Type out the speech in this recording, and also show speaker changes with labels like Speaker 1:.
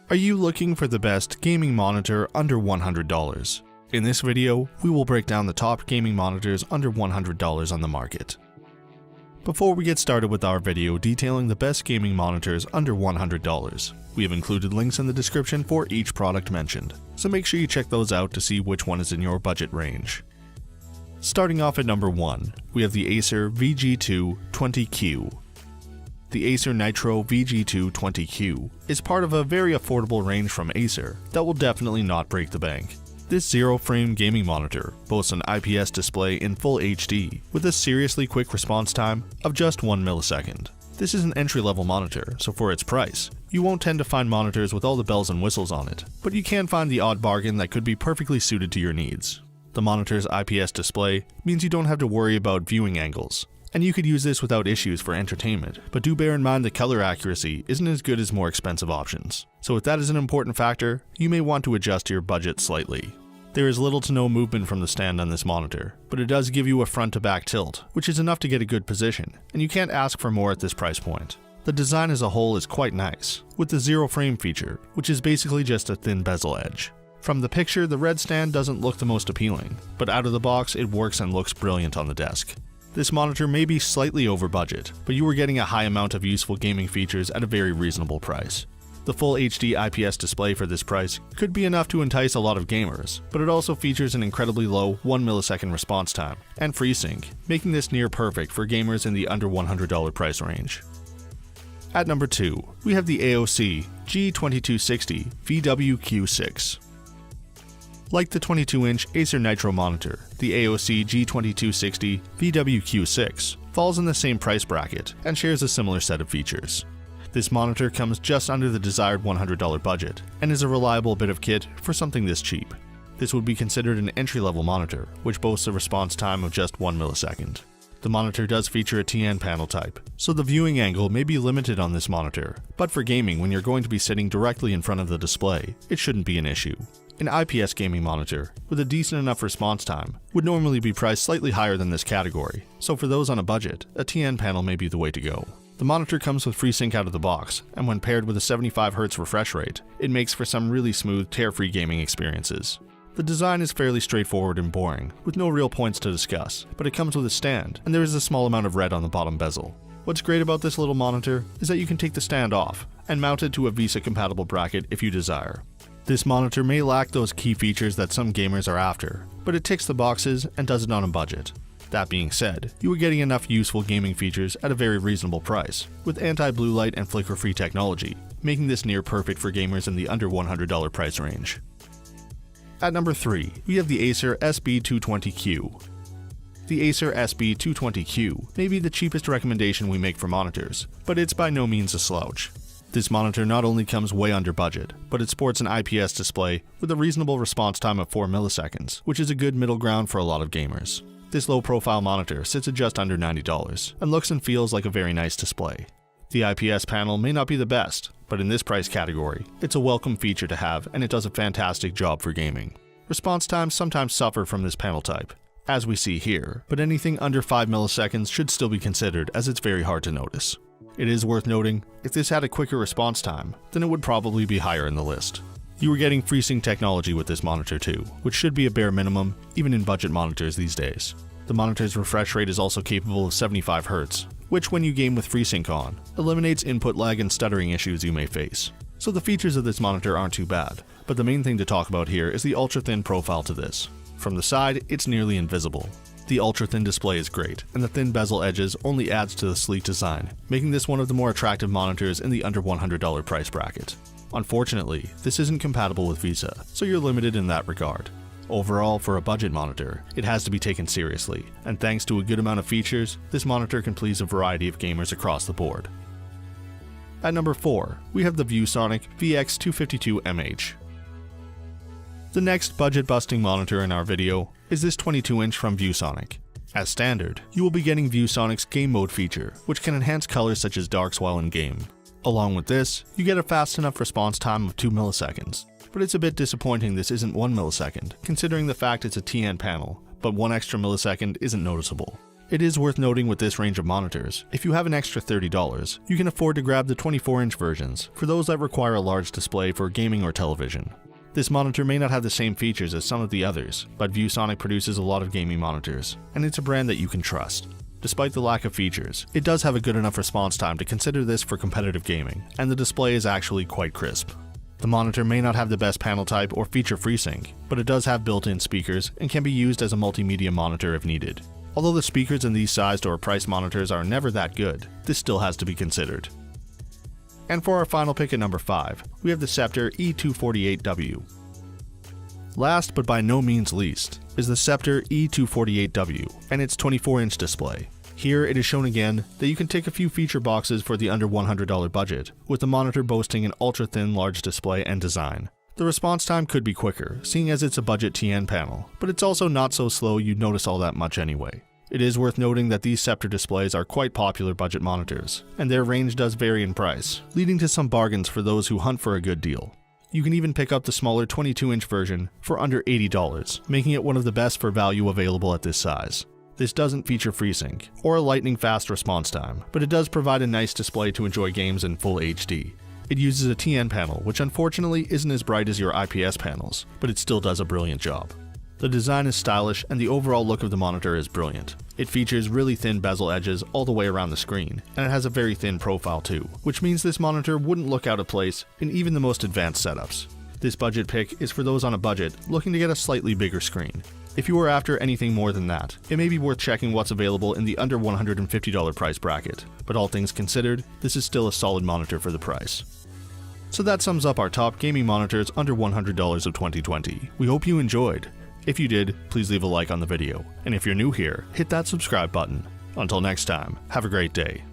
Speaker 1: Are you looking for the best gaming monitor under $100? In this video, we will break down the top gaming monitors under $100 on the market. Before we get started with our video detailing the best gaming monitors under $100, we have included links in the description for each product mentioned, so make sure you check those out to see which one is in your budget range. Starting off at number 1, we have the Acer VG220Q. The Acer Nitro VG220Q is part of a very affordable range from Acer that will definitely not break the bank. This zero-frame gaming monitor boasts an IPS display in full HD with a seriously quick response time of just 1 millisecond. This is an entry-level monitor, so for its price, you won't tend to find monitors with all the bells and whistles on it, but you can find the odd bargain that could be perfectly suited to your needs. The monitor's IPS display means you don't have to worry about viewing angles, and you could use this without issues for entertainment, but do bear in mind that color accuracy isn't as good as more expensive options. So if that is an important factor, you may want to adjust your budget slightly. There is little to no movement from the stand on this monitor, but it does give you a front to back tilt, which is enough to get a good position, and you can't ask for more at this price point. The design as a whole is quite nice, with the zero frame feature, which is basically just a thin bezel edge. From the picture, the red stand doesn't look the most appealing, but out of the box it works and looks brilliant on the desk. This monitor may be slightly over budget, but you are getting a high amount of useful gaming features at a very reasonable price. The full HD IPS display for this price could be enough to entice a lot of gamers, but it also features an incredibly low 1 millisecond response time and FreeSync, making this near perfect for gamers in the under $100 price range. At number 2, we have the AOC G2260VW-Q6. Like the 22-inch Acer Nitro monitor, the AOC G2260VW-Q6 falls in the same price bracket and shares a similar set of features. This monitor comes just under the desired $100 budget and is a reliable bit of kit for something this cheap. This would be considered an entry-level monitor, which boasts a response time of just 1 millisecond. The monitor does feature a TN panel type, so the viewing angle may be limited on this monitor, but for gaming when you're going to be sitting directly in front of the display, it shouldn't be an issue. An IPS gaming monitor, with a decent enough response time, would normally be priced slightly higher than this category, so for those on a budget, a TN panel may be the way to go. The monitor comes with FreeSync out of the box, and when paired with a 75Hz refresh rate, it makes for some really smooth, tear-free gaming experiences. The design is fairly straightforward and boring, with no real points to discuss, but it comes with a stand, and there is a small amount of red on the bottom bezel. What's great about this little monitor is that you can take the stand off, and mount it to a VESA-compatible bracket if you desire. This monitor may lack those key features that some gamers are after, but it ticks the boxes and does it on a budget. That being said, you are getting enough useful gaming features at a very reasonable price, with anti-blue light and flicker-free technology, making this near perfect for gamers in the under $100 price range. At number 3, we have the Acer SB220Q. The Acer SB220Q may be the cheapest recommendation we make for monitors, but it's by no means a slouch. This monitor not only comes way under budget, but it sports an IPS display with a reasonable response time of 4 milliseconds, which is a good middle ground for a lot of gamers. This low-profile monitor sits at just under $90 and looks and feels like a very nice display. The IPS panel may not be the best, but in this price category, it's a welcome feature to have and it does a fantastic job for gaming. Response times sometimes suffer from this panel type, as we see here, but anything under 5 milliseconds should still be considered as it's very hard to notice. It is worth noting, if this had a quicker response time, then it would probably be higher in the list. You are getting FreeSync technology with this monitor too, which should be a bare minimum, even in budget monitors these days. The monitor's refresh rate is also capable of 75Hz, which when you game with FreeSync on, eliminates input lag and stuttering issues you may face. So the features of this monitor aren't too bad, but the main thing to talk about here is the ultra-thin profile to this. From the side, it's nearly invisible. The ultra-thin display is great, and the thin bezel edges only adds to the sleek design, making this one of the more attractive monitors in the under $100 price bracket. Unfortunately, this isn't compatible with VESA, so you're limited in that regard. Overall, for a budget monitor, it has to be taken seriously, and thanks to a good amount of features, this monitor can please a variety of gamers across the board. At number 4, we have the ViewSonic VX22MH. The next budget-busting monitor in our video is this 22-inch from ViewSonic. As standard, you will be getting ViewSonic's Game Mode feature, which can enhance colors such as darks while in game. Along with this, you get a fast enough response time of 2 milliseconds, but it's a bit disappointing this isn't 1 millisecond, considering the fact it's a TN panel, but 1 extra millisecond isn't noticeable. It is worth noting with this range of monitors, if you have an extra $30, you can afford to grab the 24-inch versions for those that require a large display for gaming or television. This monitor may not have the same features as some of the others, but ViewSonic produces a lot of gaming monitors, and it's a brand that you can trust. Despite the lack of features, it does have a good enough response time to consider this for competitive gaming, and the display is actually quite crisp. The monitor may not have the best panel type or feature FreeSync, but it does have built-in speakers and can be used as a multimedia monitor if needed. Although the speakers in these sized or priced monitors are never that good, this still has to be considered. And for our final pick at number 5, we have the Sceptre E248W. Last but by no means least is the Sceptre E248W and its 24-inch display. Here it is shown again that you can tick a few feature boxes for the under $100 budget, with the monitor boasting an ultra-thin large display and design. The response time could be quicker, seeing as it's a budget TN panel, but it's also not so slow you'd notice all that much anyway. It is worth noting that these Sceptre displays are quite popular budget monitors, and their range does vary in price, leading to some bargains for those who hunt for a good deal. You can even pick up the smaller 22-inch version for under $80, making it one of the best for value available at this size. This doesn't feature FreeSync, or a lightning-fast response time, but it does provide a nice display to enjoy games in full HD. It uses a TN panel, which unfortunately isn't as bright as your IPS panels, but it still does a brilliant job. The design is stylish and the overall look of the monitor is brilliant. It features really thin bezel edges all the way around the screen, and it has a very thin profile too, which means this monitor wouldn't look out of place in even the most advanced setups. This budget pick is for those on a budget looking to get a slightly bigger screen. If you are after anything more than that, it may be worth checking what's available in the under $150 price bracket, but all things considered, this is still a solid monitor for the price. So that sums up our top gaming monitors under $100 of 2020. We hope you enjoyed. If you did, please leave a like on the video, and if you're new here, hit that subscribe button. Until next time, have a great day.